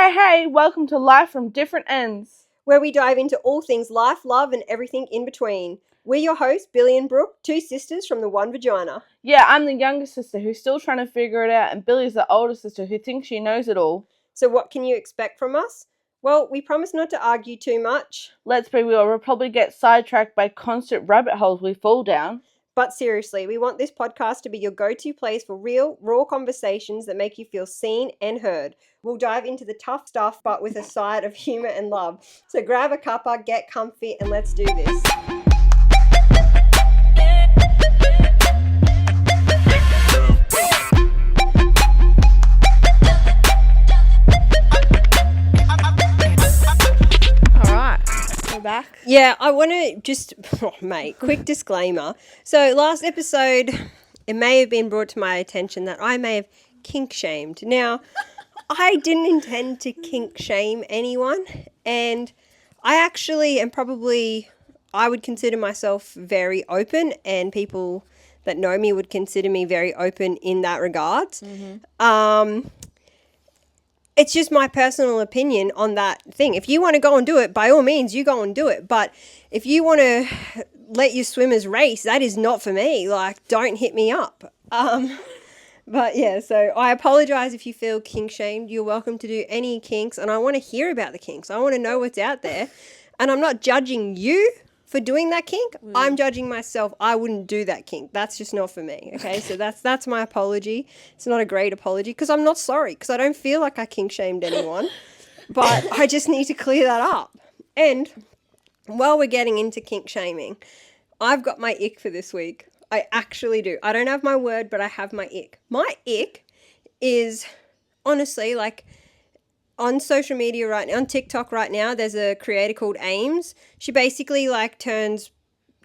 Hey, welcome to Life from Different Ends. Where we dive into all things life, love, and everything in between. We're your hosts, Billy and Brooke, two sisters from the one vagina. Yeah, I'm the younger sister who's still trying to figure it out, and Billy's the older sister who thinks she knows it all. So what can you expect from us? Well, we promise not to argue too much. Let's be real, we'll probably get sidetracked by constant rabbit holes we fall down. But seriously, we want this podcast to be your go-to place for real, raw conversations that make you feel seen and heard. We'll dive into the tough stuff, but with a side of humor and love. So grab a cuppa, get comfy, and let's do this. Back. Yeah, I want to just, quick disclaimer. So last episode, it may have been brought to my attention that I may have kink shamed. Now, I didn't intend to kink shame anyone, and I actually am probably, I would consider myself very open, and people that know me would consider me very open in that regards. Mm-hmm. It's just my personal opinion on that thing. If you want to go and do it, by all means, you go and do it. But if you want to let your swimmers race, that is not for me. Like, don't hit me up. But yeah, so I apologize if you feel kink shamed. You're welcome to do any kinks, and I want to hear about the kinks. I want to know what's out there. And I'm not judging you for doing that kink. I'm judging myself. I wouldn't do that kink. That's just not for me. Okay, so that's my apology. It's not a great apology because I'm not sorry, because I don't feel like I kink shamed anyone, but I just need to clear that up. And while we're getting into kink shaming, I've got my ick for this week. I actually do. I don't have my word, but I have my ick. My ick is honestly like, on social media right now, on TikTok right now, there's a creator called Ames. She basically like turns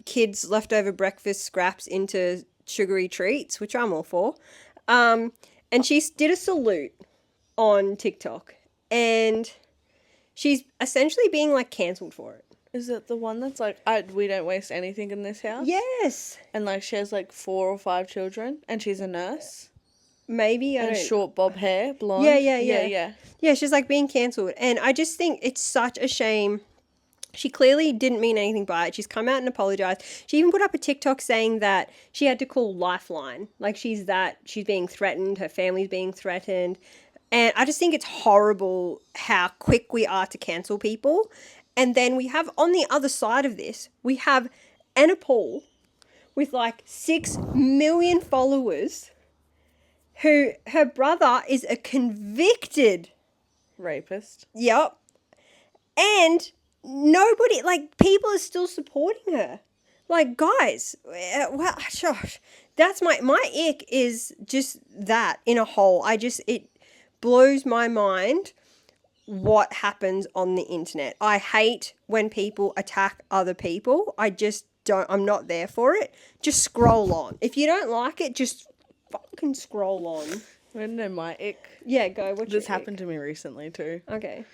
kids' leftover breakfast scraps into sugary treats, which I'm all for. And she did a salute on TikTok, and she's essentially being like cancelled for it. Is it the one that's like, we don't waste anything in this house? Yes. And like she has like 4 or 5 children, and she's a nurse. Maybe. And short bob hair, blonde. Yeah, she's like being cancelled. And I just think it's such a shame. She clearly didn't mean anything by it. She's come out and apologized. She even put up a TikTok saying that she had to call Lifeline. Like she's being threatened. Her family's being threatened. And I just think it's horrible how quick we are to cancel people. And then we have, on the other side of this, we have Anna Paul with like 6 million followers, who her brother is a convicted rapist. Yep. And nobody, like, people are still supporting her. Like, guys, well, gosh, that's my ick is just that in a whole. It blows my mind what happens on the internet. I hate when people attack other people. I'm not there for it. Just scroll on. If you don't like it, just fucking scroll on. I don't know my ick. Yeah, go. This happened to me recently too. Okay.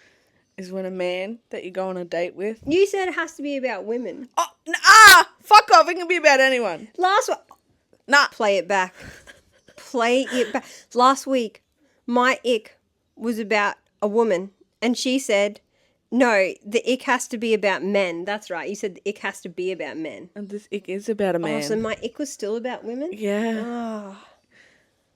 Is when a man that you go on a date with. You said it has to be about women. Oh, fuck off. It can be about anyone. Last one. Nah. Play it back. Play it back. Last week, my ick was about a woman, and she said, no, the ick has to be about men. That's right. You said the ick has to be about men. And this ick is about a man. Oh, so my ick was still about women? Yeah. Oh.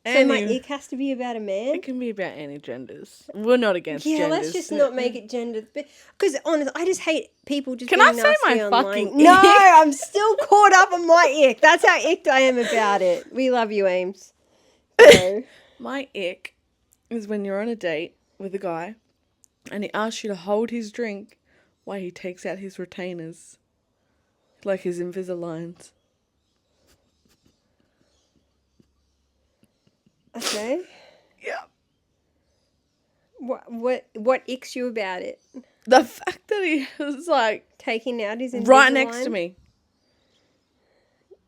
So my ick has to be about a man? It can be about any genders. We're not against genders. Yeah, let's just not make it gendered. Because honestly, I just hate people just Can being I say nasty my online. fucking No, ick? I'm still caught up on my ick. That's how icked I am about it. We love you, Ames. So. My ick is when you're on a date with a guy and he asks you to hold his drink while he takes out his retainers. Like his Invisaligns. Okay. Yeah. What icks you about it? The fact that he was like taking out his Invisalign? right next to me.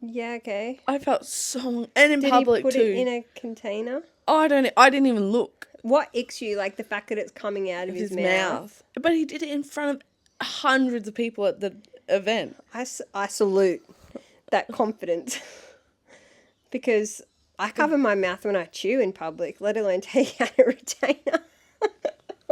Yeah, okay. I felt so, and in Did public he put too. it in a container? Oh, I didn't even look. What icks you? Like the fact that it's coming out of his mouth? But he did it in front of hundreds of people at the event. I salute that confidence because I cover my mouth when I chew in public, let alone take out a retainer.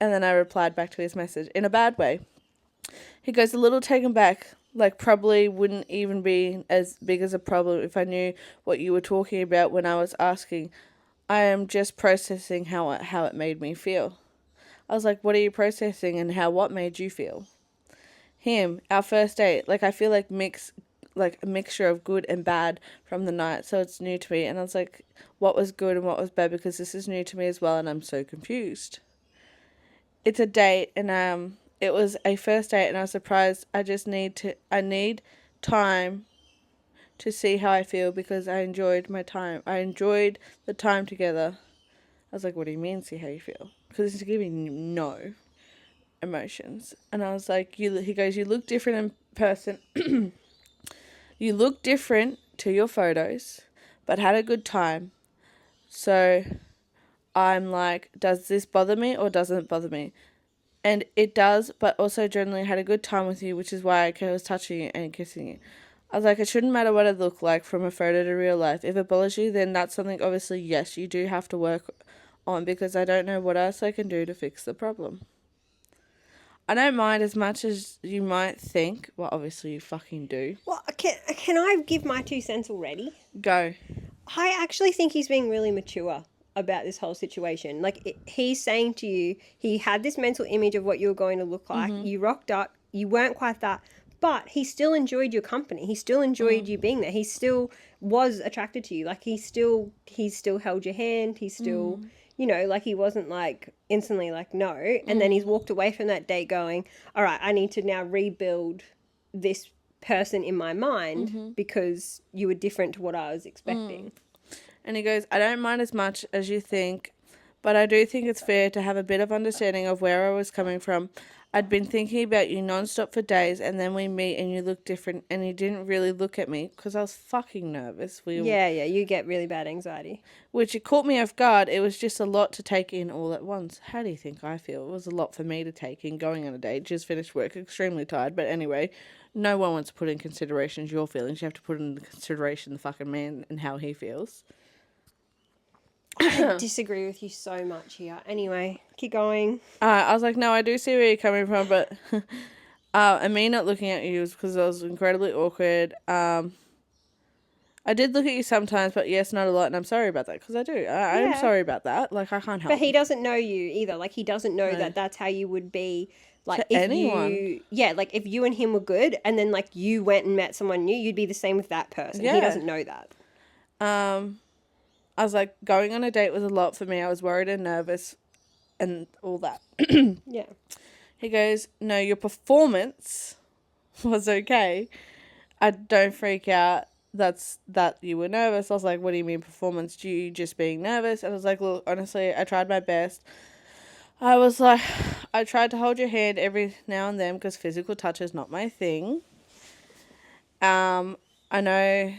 And then I replied back to his message in a bad way. He goes, a little taken back, like probably wouldn't even be as big as a problem if I knew what you were talking about when I was asking. I am just processing how it made me feel. I was like, what are you processing and what made you feel? Him, our first date, like I feel like a mixture of good and bad from the night, so it's new to me. And I was like, what was good and what was bad, because this is new to me as well and I'm so confused. It's a date, and it was a first date, and I was surprised. I need time to see how I feel, because I enjoyed my time. I enjoyed the time together. I was like, what do you mean see how you feel? Because it's giving no emotions. And I was like, he goes, you look different in person. You look different to your photos, but had a good time. So I'm like, does this bother me or doesn't it bother me? And it does, but also generally had a good time with you, which is why I was touching you and kissing you. I was like, it shouldn't matter what it looked like from a photo to real life. If it bothers you, then that's something obviously, yes, you do have to work on, because I don't know what else I can do to fix the problem. I don't mind as much as you might think. Well, obviously you fucking do. Well, can I give my 2 cents already? Go. I actually think he's being really mature about this whole situation. Like, he's saying to you, he had this mental image of what you were going to look like. Mm-hmm. You rocked up. You weren't quite that. But he still enjoyed your company. He still enjoyed you being there. He still was attracted to you. Like, he still held your hand. He still, like, he wasn't, like, instantly like, no. And then he's walked away from that date going, all right, I need to now rebuild this person in my mind because you were different to what I was expecting. And he goes, I don't mind as much as you think, but I do think it's fair to have a bit of understanding of where I was coming from. I'd been thinking about you nonstop for days, and then we meet and you look different, and you didn't really look at me because I was fucking nervous. Yeah, you get really bad anxiety. Which it caught me off guard. It was just a lot to take in all at once. How do you think I feel? It was a lot for me to take in going on a date. Just finished work, extremely tired. But anyway, no one wants to put in considerations your feelings. You have to put in consideration the fucking man and how he feels. I disagree with you so much here. Anyway, keep going. I was like, no, I do see where you're coming from, but and me not looking at you was because I was incredibly awkward. I did look at you sometimes, but yes, not a lot, and I'm sorry about that, because I do. I am sorry about that. Like, I can't help. But he doesn't know you either. Like, he doesn't know that that's how you would be. Like, to anyone. Like, if you and him were good, and then, like, you went and met someone new, you'd be the same with that person. Yeah. He doesn't know that. I was like, going on a date was a lot for me. I was worried and nervous and all that. Yeah. He goes, no, your performance was okay. I don't freak out. That's that you were nervous. I was like, what do you mean performance? Do you just being nervous? And I was like, look, honestly, I tried my best. I was like, I tried to hold your hand every now and then because physical touch is not my thing. I know.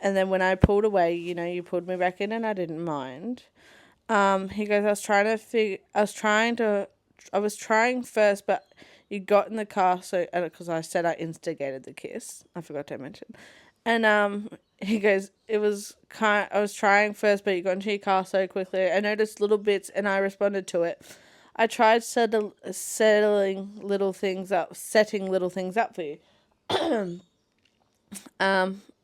And then when I pulled away, you pulled me back in and I didn't mind. He goes, I was trying first, but you got in the car, so, because I said I instigated the kiss. I forgot to mention. And, he goes, I was trying first, but you got into your car so quickly. I noticed little bits and I responded to it. I tried setting little things up for you.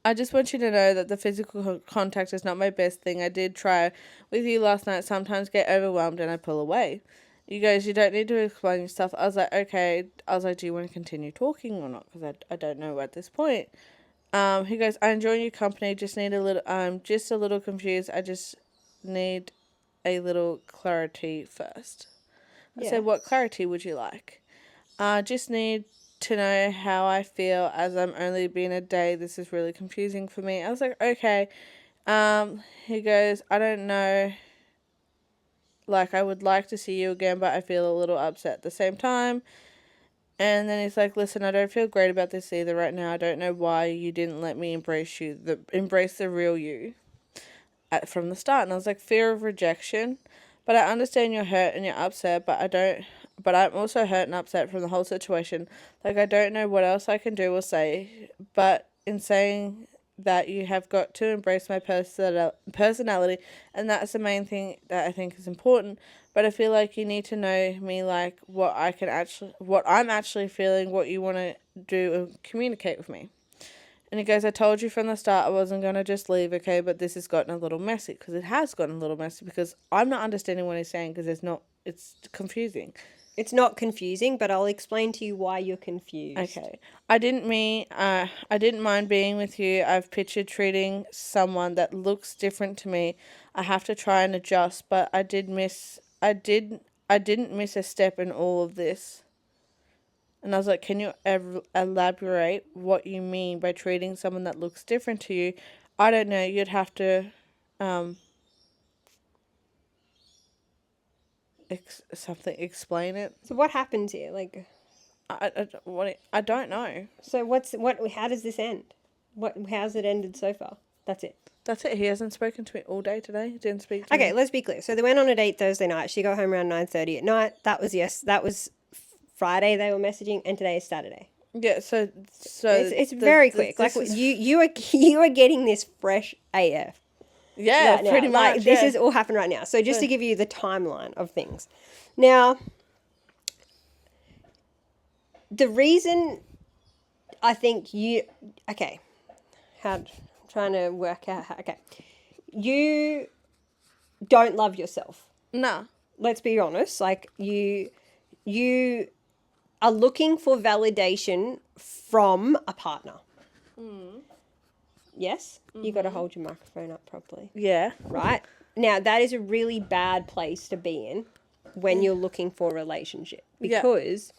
I just want you to know that the physical contact is not my best thing. I did try with you last night, sometimes get overwhelmed and I pull away. You guys, you don't need to explain yourself. I was like, okay. I was like, do you want to continue talking or not? Because I don't know at this point. He goes, I enjoy your company. Just need just a little confused. I just need a little clarity first. I said, what clarity would you like? Just need to know how I feel as I'm only been a day. This is really confusing for me. I was like, okay. He goes, I don't know. Like, I would like to see you again, but I feel a little upset at the same time. And then he's like, listen, I don't feel great about this either right now. I don't know why you didn't let me embrace the real you from the start. And I was like, fear of rejection. But I understand you're hurt and you're upset, but I'm also hurt and upset from the whole situation. Like, I don't know what else I can do or say. But in saying that, you have got to embrace my personality. And that's the main thing that I think is important. but I feel like you need to know me, like what I'm actually feeling, what you want to do and communicate with me. And he goes, I told you from the start I wasn't going to just leave, okay, but this has gotten a little messy, because it has gotten a little messy, because I'm not understanding what he's saying, because it's confusing. It's not confusing, but I'll explain to you why you're confused. Okay. I didn't mind being with you. I've pictured treating someone that looks different to me. I have to try and adjust, but I didn't miss a step in all of this. And I was like, can you elaborate what you mean by treating someone that looks different to you? I don't know. You'd have to explain it. So what happens here? Like, I don't know. so how does this end? How's it ended so far? That's it. That's it. He hasn't spoken to me all day today. He didn't speak to me. Okay, let's be clear. So they went on a date Thursday night. She got home around 9:30 at night. That was Friday they were messaging, and today is Saturday. Yeah, so it's very quick. Like you are getting this fresh AF. Yeah, right pretty now. much. Like, this is all happened right now. So just to give you the timeline of things. Now, the reason I think I'm trying to work out you don't love yourself. No. Let's be honest. Like you are looking for validation from a partner. Yes? You got to hold your microphone up properly. Yeah. Right? Now, that is a really bad place to be in when you're looking for a relationship, because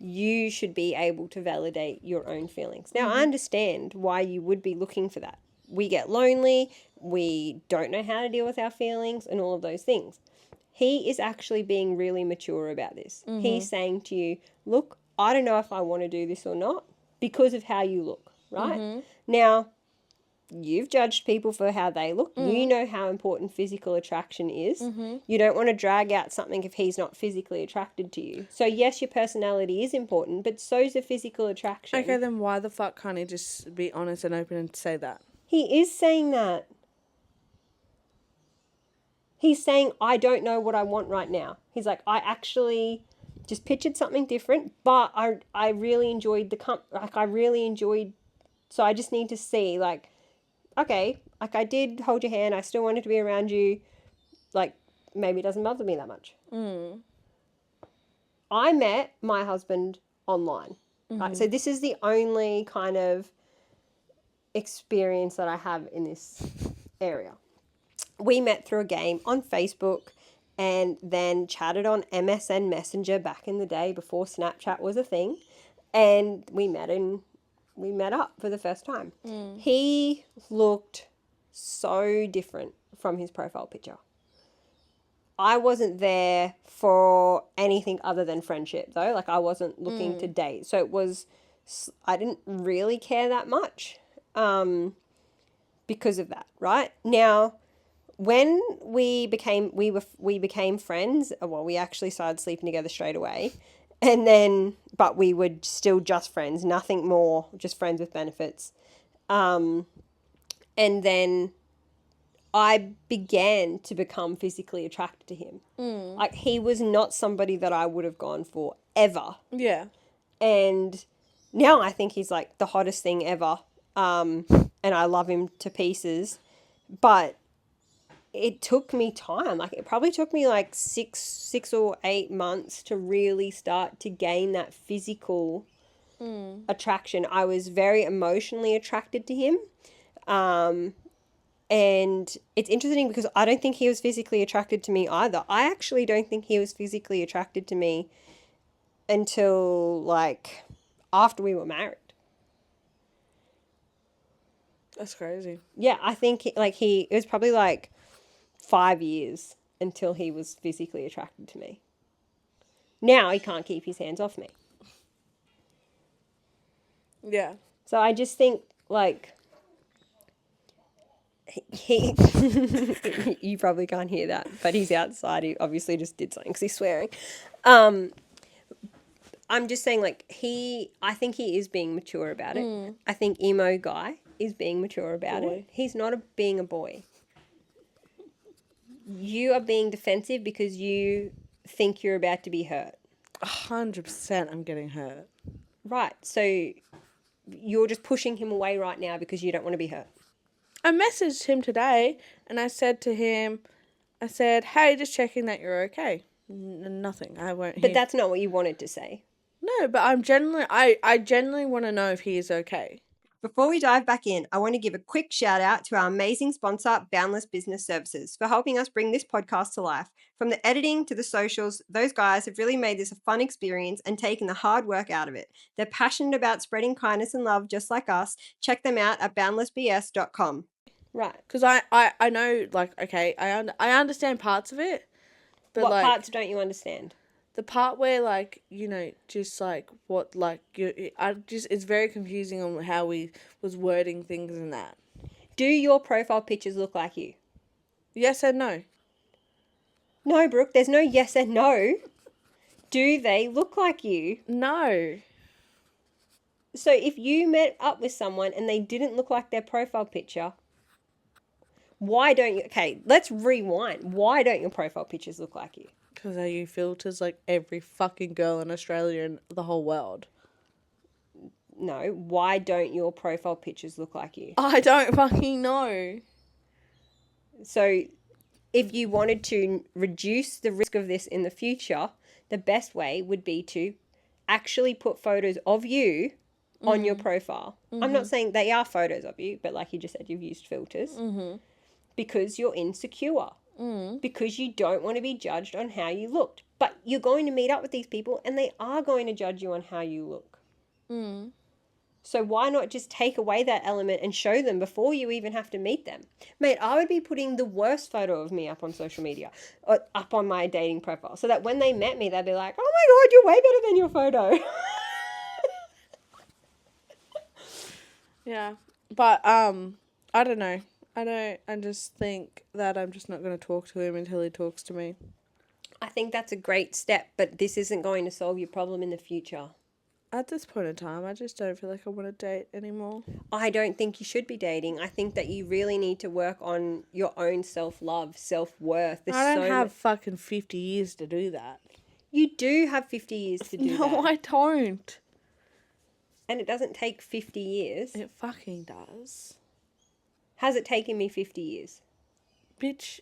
you should be able to validate your own feelings. Now, I understand why you would be looking for that. We get lonely, we don't know how to deal with our feelings and all of those things. He is actually being really mature about this. He's saying to you, look, I don't know if I want to do this or not because of how you look, right? Now, you've judged people for how they look. You know how important physical attraction is. You don't want to drag out something if he's not physically attracted to you. So, yes, your personality is important, but so's the physical attraction. Okay, then why the fuck can't he just be honest and open and say that? He is saying that. He's saying, I don't know what I want right now. He's like, I actually just pictured something different, but I really enjoyed so I just need to see, like, okay, like I did hold your hand, I still wanted to be around you, like, maybe it doesn't bother me that much. I met my husband online. Right? So this is the only kind of experience that I have in this area. We met through a game on Facebook and then chatted on MSN Messenger back in the day before Snapchat was a thing. And we met up for the first time. He looked so different from his profile picture. I wasn't there for anything other than friendship, though. Like, I wasn't looking to date. So I didn't really care that much because of that, right? Now, when we became friends, well, we actually started sleeping together straight away. And then, but we were still just friends, nothing more, just friends with benefits. And then I began to become physically attracted to him. Like, he was not somebody that I would have gone for ever. Yeah. And now I think he's like the hottest thing ever. And I love him to pieces. But it took me time. Like, it probably took me like 6 or 8 months to really start to gain that physical attraction. I was very emotionally attracted to him. And it's interesting because I don't think he was physically attracted to me either. I actually don't think he was physically attracted to me until like after we were married. That's crazy. Yeah, I think it was probably like 5 years until he was physically attracted to me. Now he can't keep his hands off me. Yeah. So I just think, like, he you probably can't hear that, but he's outside. He obviously just did something because he's swearing. I'm just saying, like, I think he is being mature about it. I think Emo Guy is being mature about it. He's not being a boy. You are being defensive because you think you're about to be hurt. 100% I'm getting hurt. Right. So you're just pushing him away right now because you don't want to be hurt. I messaged him today and I said to him, hey, just checking that you're okay. Nothing. I won't But that's not what you wanted to say. No, but I genuinely want to know if he is okay. Before we dive back in, I want to give a quick shout out to our amazing sponsor, Boundless Business Services, for helping us bring this podcast to life. From the editing to the socials, those guys have really made this a fun experience and taken the hard work out of it. They're passionate about spreading kindness and love just like us. Check them out at boundlessbs.com. Right. Because I know, like, okay, I understand parts of it. But what like, parts don't you understand? The part where, like, you know, just like what, like, it's very confusing on how we was wording things and that. Do your profile pictures look like you? Yes and no. No, Brooke, there's no yes and no. Do they look like you? No. So if you met up with someone and they didn't look like their profile picture, why don't you... Okay, let's rewind. Why don't your profile pictures look like you? Because I use filters like every fucking girl in Australia and the whole world. No, why don't your profile pictures look like you? I don't fucking know. So if you wanted to reduce the risk of this in the future, the best way would be to actually put photos of you on your profile. I'm not saying they are photos of you, but like you just said, you've used filters because you're insecure. Because you don't want to be judged on how you looked. But you're going to meet up with these people and they are going to judge you on how you look. So why not just take away that element and show them before you even have to meet them? Mate, I would be putting the worst photo of me up on social media, or up on my dating profile, so that when they met me, they'd be like, oh my God, you're way better than your photo. Yeah. But, I don't know. I just think that I'm just not going to talk to him until he talks to me. I think that's a great step, but this isn't going to solve your problem in the future. At this point in time, I just don't feel like I want to date anymore. I don't think you should be dating. I think that you really need to work on your own self-love, self-worth. I don't have fucking 50 years to do that. You do have 50 years to do that. No, I don't. And it doesn't take 50 years. It fucking does. Has it taken me 50 years? Bitch,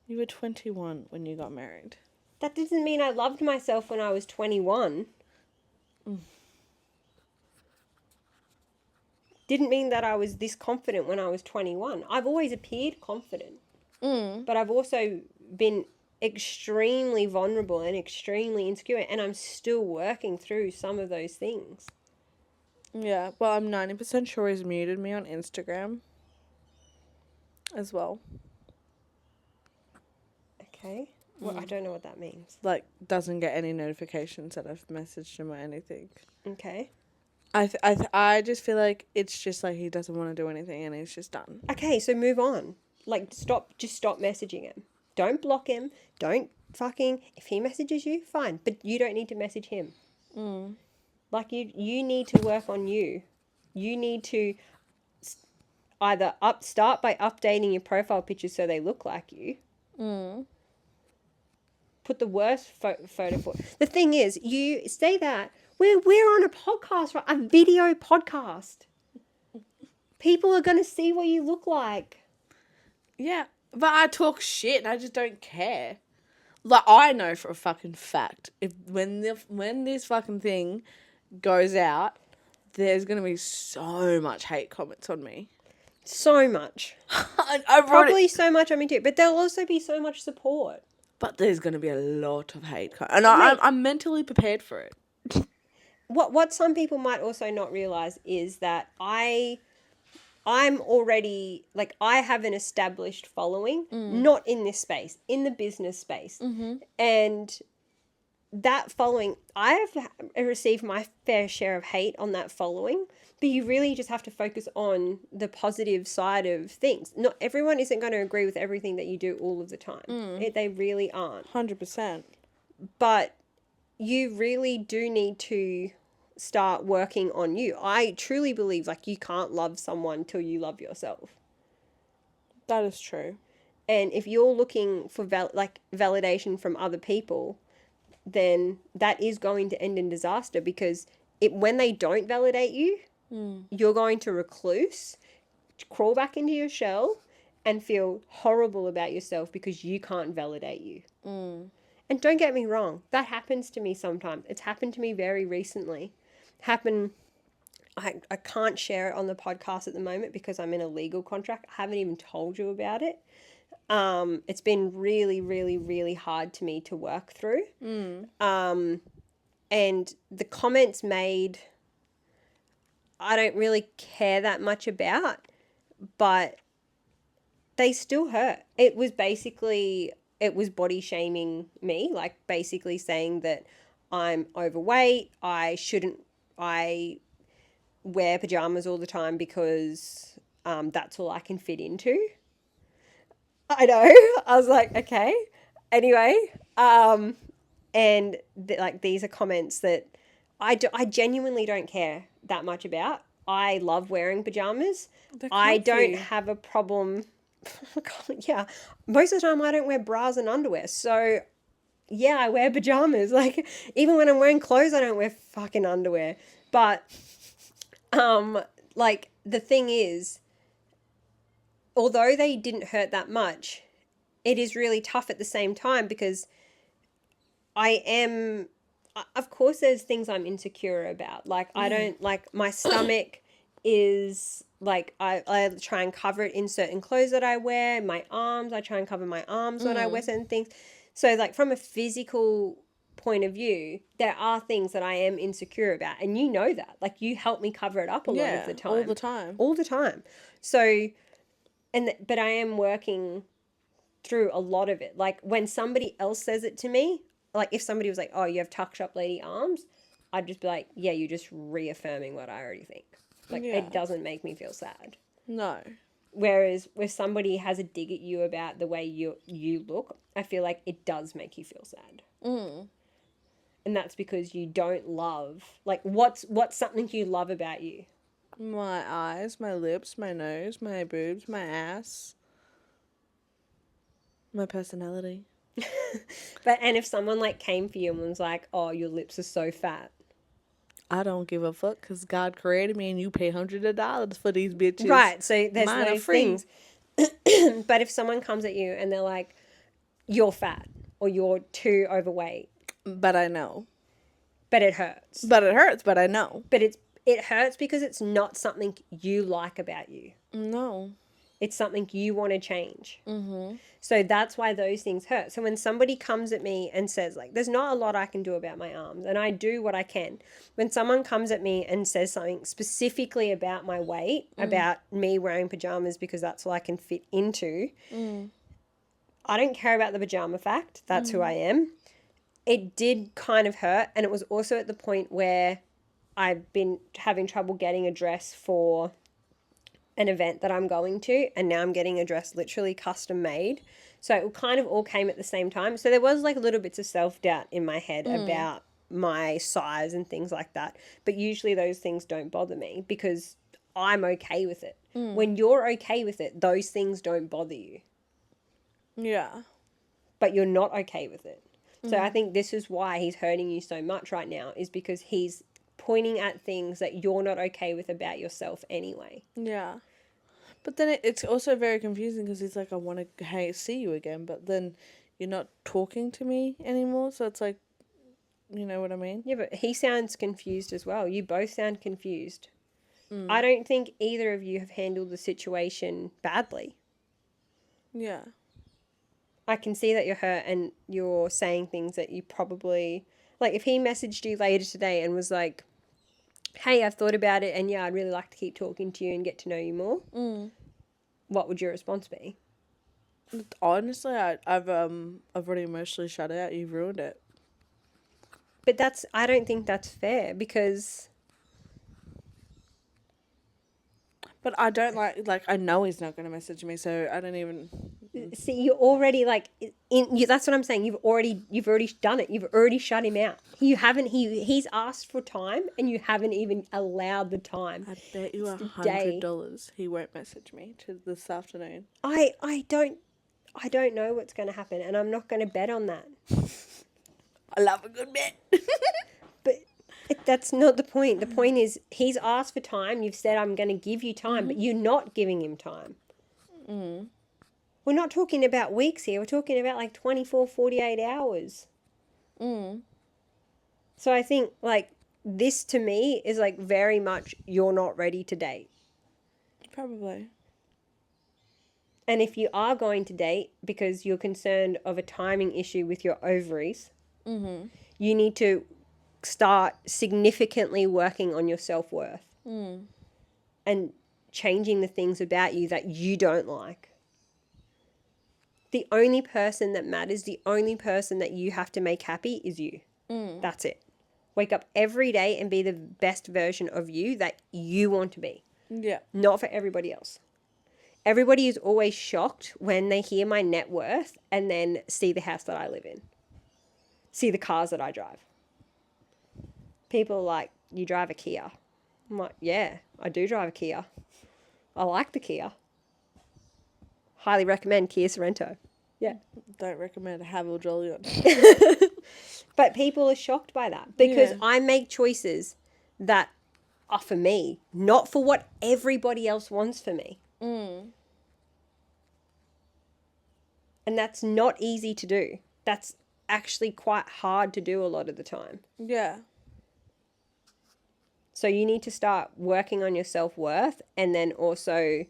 you were 21 when you got married. That doesn't mean I loved myself when I was 21. Didn't mean that I was this confident when I was 21. I've always appeared confident. But I've also been extremely vulnerable and extremely insecure. And I'm still working through some of those things. Yeah, well, I'm 90% sure he's muted me on Instagram as well. Okay. Well, I don't know what that means. Like, doesn't get any notifications that I've messaged him or anything. Okay. I just feel like it's just like he doesn't want to do anything and he's just done. Okay, so move on. Like, stop messaging him. Don't block him. Don't fucking... If he messages you, fine. But you don't need to message him. Like, you need to work on you. You need to either start by updating your profile pictures so they look like you. Put the worst photo for... The thing is, you say that we're on a podcast, right? A video podcast. People are going to see what you look like. Yeah, but I talk shit and I just don't care. Like, I know for a fucking fact, when this fucking thing goes out, there's going to be so much hate comments on me. So much. Probably so much on me too. But there'll also be so much support. But there's going to be a lot of hate. And I'm mentally prepared for it. What some people might also not realise is that I'm already, like, I have an established following, not in this space, in the business space. And that following, I have received my fair share of hate on that following, but you really just have to focus on the positive side of things. Not everyone isn't going to agree with everything that you do all of the time. They really aren't. 100%. But you really do need to start working on you. I truly believe, like, you can't love someone till you love yourself. That is true. And if you're looking for validation from other people, then that is going to end in disaster, because when they don't validate you, you're going to recluse, crawl back into your shell, and feel horrible about yourself because you can't validate you. And don't get me wrong, that happens to me sometimes. It's happened to me very recently. I can't share it on the podcast at the moment because I'm in a legal contract. I haven't even told you about it. It's been really, really, really hard to me to work through. And the comments made, I don't really care that much about, but they still hurt. It was body shaming me, like basically saying that I'm overweight. I wear pajamas all the time because that's all I can fit into. I know. I was like, okay. Anyway, and these are comments that I genuinely don't care that much about. I love wearing pajamas. I don't have a problem. Yeah, most of the time I don't wear bras and underwear. So, yeah, I wear pajamas. Like, even when I'm wearing clothes, I don't wear fucking underwear. But, the thing is, although they didn't hurt that much, it is really tough at the same time because of course there's things I'm insecure about. Like, I don't, like, my stomach is, like, I try and cover it in certain clothes that I wear. My arms, I try and cover my arms when I wear certain things. So, like, from a physical point of view, there are things that I am insecure about. And you know that. Like, you help me cover it up a lot of the time. all the time. All the time. So, but I am working through a lot of it. Like, when somebody else says it to me, like, if somebody was like, oh, you have tucked up lady arms, I'd just be like, yeah, you're just reaffirming what I already think. Like, it doesn't make me feel sad. No. Whereas if somebody has a dig at you about the way you look, I feel like it does make you feel sad. And that's because you don't love, like, what's something you love about you? My eyes, my lips, my nose, my boobs, my ass. My personality. And if someone, like, came for you and was like, oh, your lips are so fat. I don't give a fuck because God created me and you pay hundreds of dollars for these bitches. Right, so there's Mine those are free. things. But if someone comes at you and they're like, you're fat or you're too overweight. But I know. But it hurts. But it hurts, but I know. But it hurts because it's not something you like about you. No. It's something you want to change. So that's why those things hurt. So when somebody comes at me and says, like, there's not a lot I can do about my arms, and I do what I can. When someone comes at me and says something specifically about my weight, about me wearing pajamas because that's all I can fit into, I don't care about the pajama fact. That's who I am. It did kind of hurt, and it was also at the point where I've been having trouble getting a dress for an event that I'm going to, and now I'm getting a dress literally custom made. So it kind of all came at the same time. So there was, like, little bits of self-doubt in my head about my size and things like that. But usually those things don't bother me because I'm okay with it. When you're okay with it, those things don't bother you. Yeah. But you're not okay with it. So I think this is why he's hurting you so much right now, is because he's pointing at things that you're not okay with about yourself anyway. Yeah. But then it's also very confusing because he's like, I want to see you again, but then you're not talking to me anymore. So it's like, you know what I mean? Yeah, but he sounds confused as well. You both sound confused. I don't think either of you have handled the situation badly. Yeah. I can see that you're hurt and you're saying things that you probably... Like, if he messaged you later today and was like, hey, I've thought about it and, yeah, I'd really like to keep talking to you and get to know you more, what would your response be? Honestly, I've already emotionally shut out. You've ruined it. But I don't think that's fair because... But I don't like, I know he's not going to message me, so I don't even... See, you're already, like, that's what I'm saying. You've already done it. You've already shut him out. He's asked for time and you haven't even allowed the time. I bet you $100 he won't message me to this afternoon. I I don't know what's going to happen, and I'm not going to bet on that. I love a good bet. But that's not the point. The point is he's asked for time. You've said, I'm going to give you time, but you're not giving him time. We're not talking about weeks here. We're talking about like 24, 48 hours. So I think like this to me is like very much you're not ready to date. Probably. And if you are going to date because you're concerned of a timing issue with your ovaries, you need to start significantly working on your self-worth and changing the things about you that you don't like. The only person that matters, the only person that you have to make happy is you. That's it. Wake up every day and be the best version of you that you want to be. Yeah. Not for everybody else. Everybody is always shocked when they hear my net worth and then see the house that I live in. See the cars that I drive. People are like, you drive a Kia. I'm like, yeah, I do drive a Kia. I like the Kia. Highly recommend Kia Sorento. Yeah. Don't recommend a Havel Jolion. But people are shocked by that because Yeah. I make choices that are for me, not for what everybody else wants for me. And that's not easy to do. That's actually quite hard to do a lot of the time. Yeah. So you need to start working on your self-worth, and then also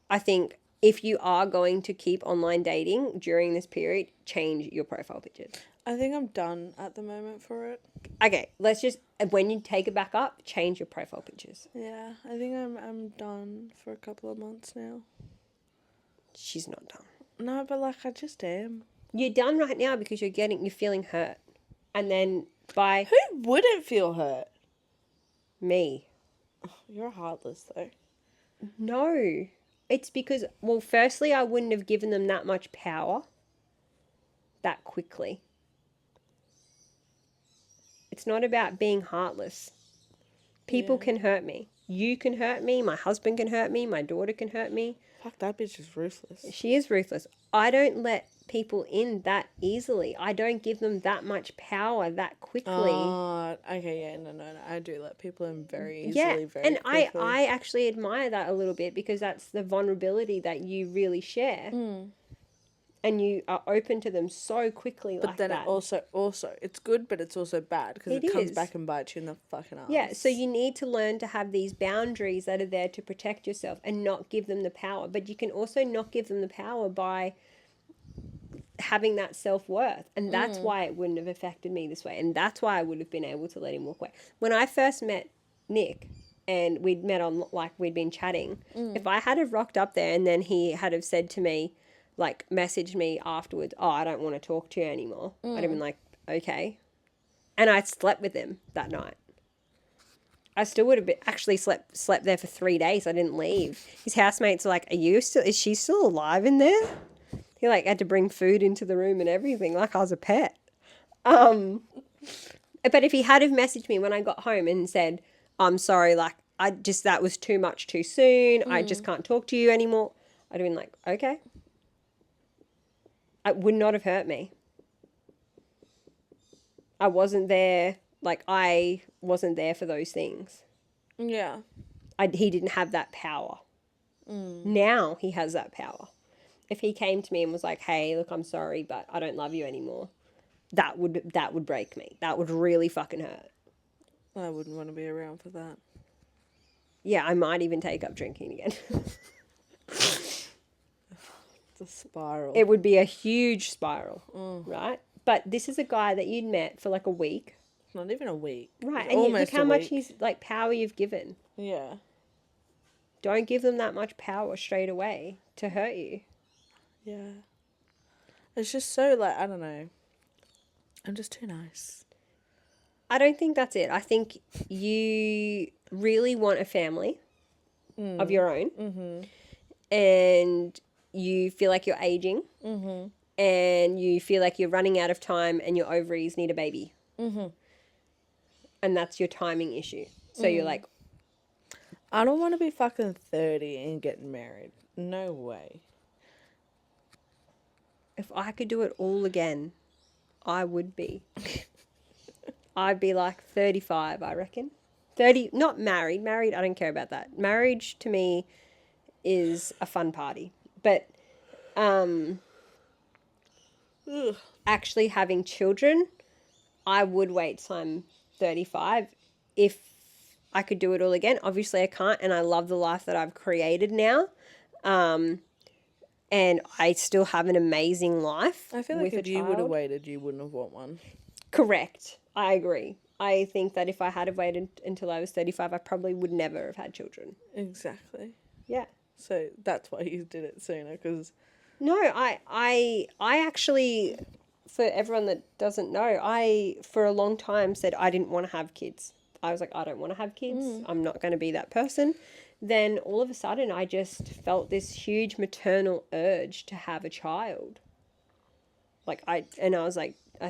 I think if you are going to keep online dating during this period, change your profile pictures. I think I'm done at the moment for it. Okay, let's just, when you take it back up, change your profile pictures. Yeah, I think I'm done for a couple of months now. She's not done. No, but like I just am. You're done right now because you're feeling hurt. And then by Who wouldn't feel hurt? me. You're heartless though. No. It's because, well, firstly, I wouldn't have given them that much power that quickly. It's not about being heartless. People can hurt me. You can hurt me. My husband can hurt me. My daughter can hurt me. Fuck, that bitch is ruthless. She is ruthless. I don't let people in that easily. I don't give them that much power that quickly. Oh, okay, yeah, no. I do let people in very easily, very and quickly. I actually admire that a little bit because that's the vulnerability that you really share. And you are open to them so quickly But like then that. it also, it's good, but it's also bad because it comes is. back and bites you in the fucking ass. Yeah, so you need to learn to have these boundaries that are there to protect yourself and not give them the power. But you can also not give them the power by having that self-worth. And that's why it wouldn't have affected me this way. And that's why I would have been able to let him walk away. When I first met Nick and we'd met on, like, we'd been chatting, if I had have rocked up there and then he had have said to me, like, messaged me afterwards, oh, I don't want to talk to you anymore. I'd have been like, okay. And I slept with him that night. I still would have actually slept there for 3 days. I didn't leave. His housemates were like, is she still alive in there? He like had to bring food into the room and everything, like I was a pet. But if he had have messaged me when I got home and said, I'm sorry, like that was too much too soon. I just can't talk to you anymore. I'd have been like, okay. It would not have hurt me. I wasn't there. Like, I wasn't there for those things. Yeah. He didn't have that power. Now he has that power. If he came to me and was like, hey, look, I'm sorry, but I don't love you anymore, that would break me. That would really fucking hurt. I wouldn't want to be around for that. Yeah, I might even take up drinking again. It's a spiral. It would be a huge spiral, right? But this is a guy that you'd met for like a week. Not even a week. Right, It's and look almost how a much week. he's, like, power you've given. Yeah. Don't give them that much power straight away to hurt you. Yeah. It's just so, like, I don't know. I'm just too nice. I don't think that's it. I think you really want a family of your own. And you feel like you're aging. And you feel like you're running out of time and your ovaries need a baby. And that's your timing issue. So you're like, I don't want to be fucking 30 and getting married. No way. if I could do it all again, I would be. I'd be like 35, I reckon. 30, not married. Married, I don't care about that. Marriage to me is a fun party. But actually having children, I would wait till I'm 35 if I could do it all again. Obviously I can't, and I love the life that I've created now. And I still have an amazing life. I feel like if you would have waited, you wouldn't have want one. Correct. I agree. I think that if I had have waited until I was 35, I probably would never have had children. Exactly. Yeah. So that's why you did it sooner, because... No, I actually, for everyone that doesn't know, I, for a long time, said I didn't want to have kids. I was like, I don't want to have kids. I'm not going to be that person. Then all of a sudden, I just felt this huge maternal urge to have a child. I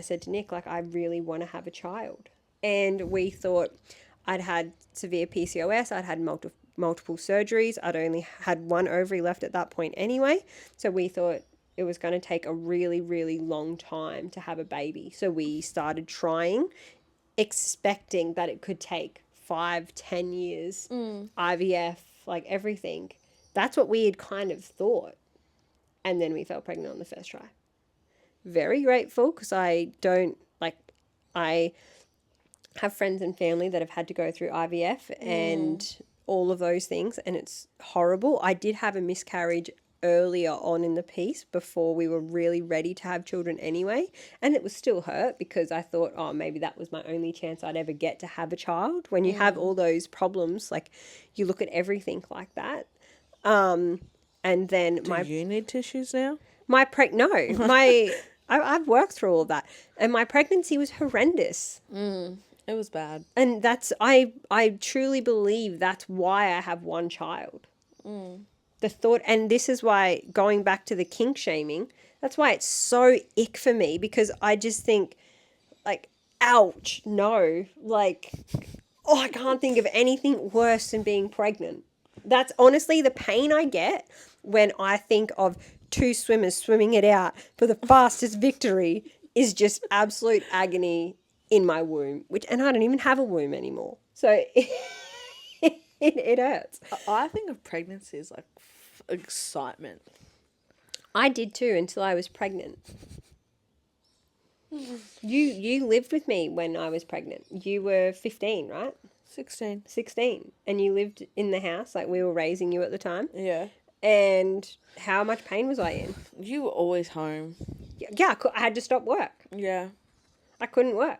said to Nick, I really want to have a child. And we thought I'd had severe PCOS. I'd had multiple surgeries. I'd only had one ovary left at that point anyway. So we thought it was going to take a really, really long time to have a baby. So we started trying, expecting that it could take 5-10 years, IVF, everything. That's what we had kind of thought. And then we fell pregnant on the first try. Very grateful, because I have friends and family that have had to go through IVF and all of those things, and it's horrible. I did have a miscarriage earlier on in the piece before we were really ready to have children anyway, and it was still hurt because I thought, oh, maybe that was my only chance I'd ever get to have a child. When you have all those problems, you look at everything like that. And then Do you need tissues now? I've worked through all of that, and my pregnancy was horrendous. It was bad. And I truly believe that's why I have one child. The thought, and this is why, going back to the kink shaming, that's why it's so ick for me, because I just think, ouch, no. I can't think of anything worse than being pregnant. That's honestly the pain I get when I think of two swimmers swimming it out for the fastest victory is just absolute agony in my womb, and I don't even have a womb anymore. So it hurts. I think of pregnancy as excitement. I did too, until I was pregnant. You lived with me when I was pregnant. You were 15, right? 16. 16. And you lived in the house, we were raising you at the time. Yeah. And how much pain was I in? You were always home. Yeah, I had to stop work. Yeah. I couldn't work.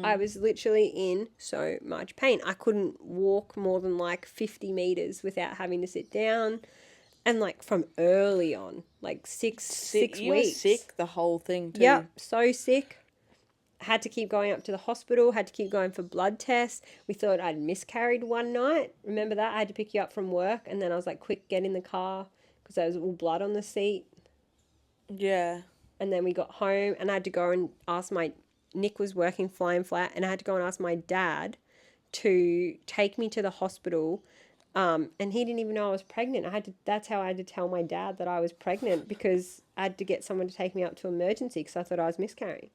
I was literally in so much pain. I couldn't walk more than 50 meters without having to sit down. And from early on, 6 weeks. You were sick the whole thing too. Yep, so sick. Had to keep going up to the hospital, had to keep going for blood tests. We thought I'd miscarried one night. Remember that? I had to pick you up from work, and then I was like, quick, get in the car, because there was all blood on the seat. Yeah. And then we got home, and I had to go and ask Nick was working flying flat, and I had to go and ask my dad to take me to the hospital. And he didn't even know I was pregnant. That's how I had to tell my dad that I was pregnant, because I had to get someone to take me up to emergency because I thought I was miscarrying.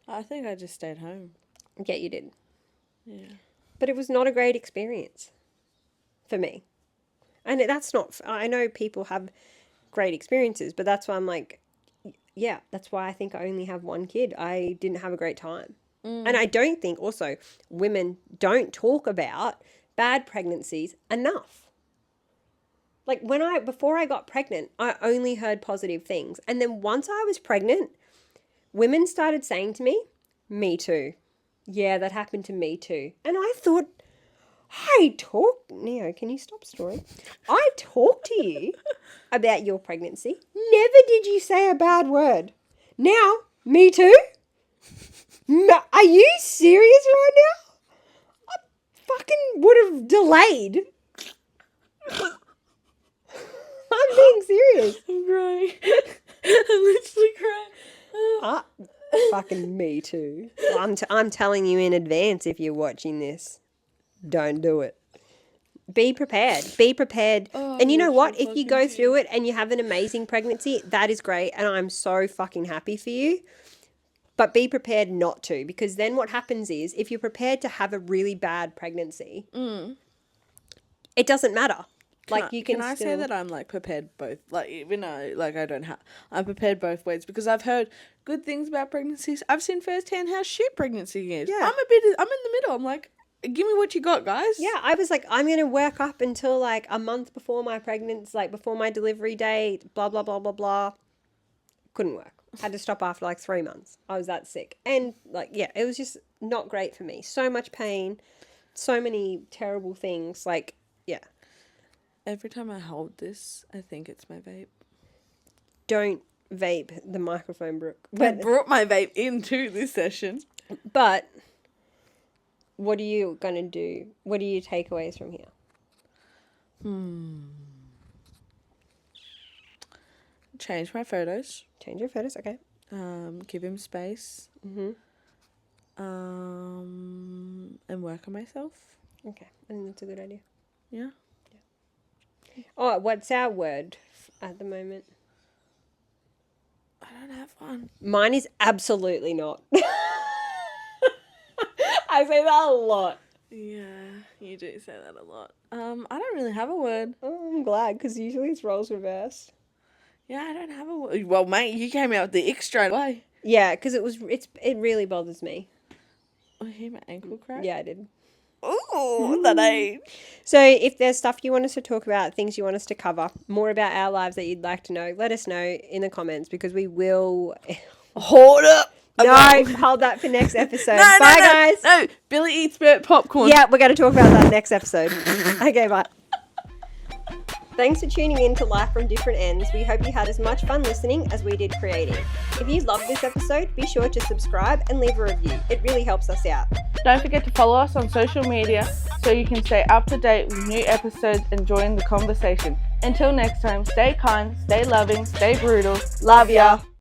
I think I just stayed home. Yeah, you did. Yeah. But it was not a great experience for me. And that's not, I know people have great experiences, but that's why I'm yeah, that's why I think I only have one kid. I didn't have a great time. And I don't think also women don't talk about bad pregnancies enough. Before I got pregnant, I only heard positive things. And then once I was pregnant, women started saying to me too. Yeah, that happened to me too. And I thought, Neo, can you stop snoring? I talked to you about your pregnancy. Never did you say a bad word. Now, me too? Are you serious right now? I fucking would have delayed. I'm being serious. I'm crying. I'm literally crying. Fucking me too. I'm telling you in advance, if you're watching this, don't do it. Be prepared. Be prepared. Oh, and you know what? literal If you fucking go tears. through it and you have an amazing pregnancy, that is great. And I'm so fucking happy for you. But be prepared not to, because then what happens is if you're prepared to have a really bad pregnancy, it doesn't matter. Can I say that I'm like prepared both? Like, even though like I don't have, I'm prepared both ways because I've heard good things about pregnancies. I've seen firsthand how shit pregnancy is. Yeah. I'm in the middle. I'm like, give me what you got, guys. Yeah, I was like, I'm going to work up until like a month before my pregnancy, like before my delivery date, blah, blah, blah, blah, blah. Couldn't work. Had to stop after like 3 months. I was that sick. And like, yeah, it was just not great for me. So much pain, so many terrible things. Like, yeah. Every time I hold this, I think it's my vape. Don't vape the microphone, Brooke. I brought my vape into this session. But what are you going to do? What are your takeaways from here? Change my photos. Change your photos, okay. Give him space. Mm-hmm. And work on myself. Okay, I think that's a good idea. Yeah. Oh, what's our word at the moment? I don't have one. Mine is absolutely not. I say that a lot. Yeah, you do say that a lot. I don't really have a word. Oh, I'm glad, because usually it's roles reversed. Yeah, I don't have a word. Well, mate, you came out with the ick straight away. Yeah, because it really bothers me. Oh, you hear my ankle crack? Yeah, I did. Ooh, that age. So if there's stuff you want us to talk about, things you want us to cover, more about our lives that you'd like to know, let us know in the comments, because we will... Hold up. No, hold that for next episode. No, Bye, no, guys. No, Billy eats burnt popcorn. Yeah, we're going to talk about that next episode. Okay, bye. Thanks for tuning in to Life from Different Ends. We hope you had as much fun listening as we did creating. If you loved this episode, be sure to subscribe and leave a review. It really helps us out. Don't forget to follow us on social media so you can stay up to date with new episodes and join the conversation. Until next time, stay kind, stay loving, stay brutal. Love ya.